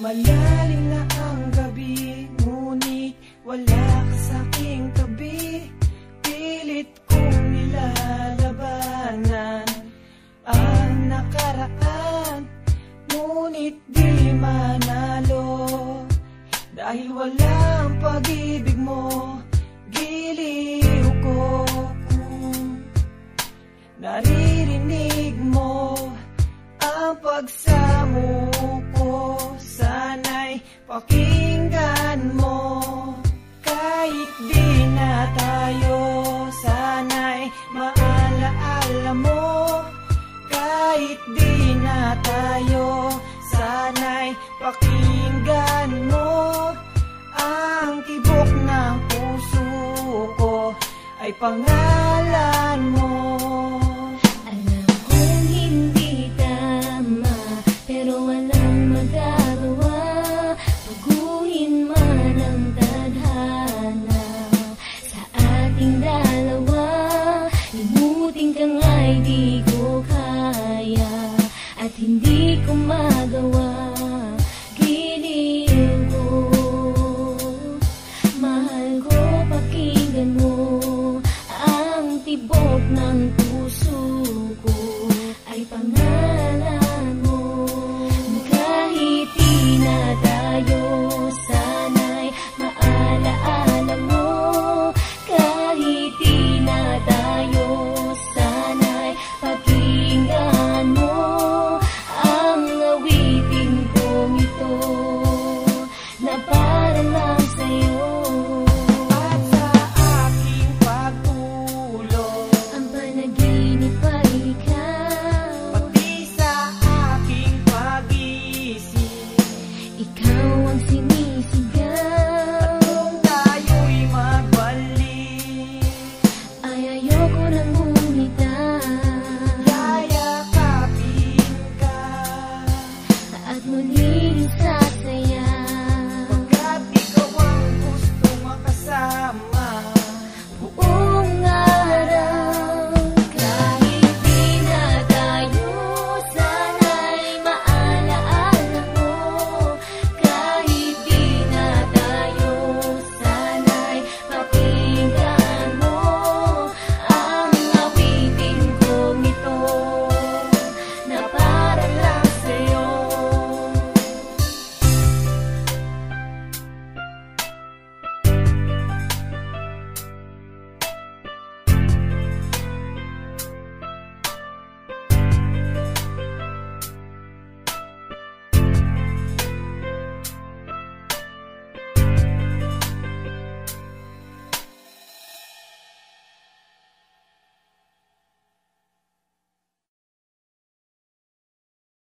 Malalim na ang gabi, ngunit wala ka sa'king tabi. Pilit kong nilalabanan ang nakaraan, ngunit di manalo. Dahil walang pag-ibig mo, giliw ko kung naririnig mo ang pagsamo ko. Sana'y pakinggan mo, kahit di na tayo. Sana'y maalaala mo, kahit di na tayo. Sana'y pakinggan mo, ang tibok ng puso ko ay pangalan mo. Alam kong hindi tama, pero walang magagawa. Baguhin man ang tadhana sa ating dalawa. Limutin ka nga'y di ko kaya at hindi ko magawa. Giliw ko, mahal ko, pakinggan mo ang tibok ng puso ko ay pangalan mo. Kahit di na tayo, sana'y maalaala mo. Kahit di na tayo, sana'y pakinggan mo ang awitin kong ito na para lang sa'yo. At sa aking pagtulog, Ang panaginip ay ikaw, pati sa aking pag-isip, ikaw ang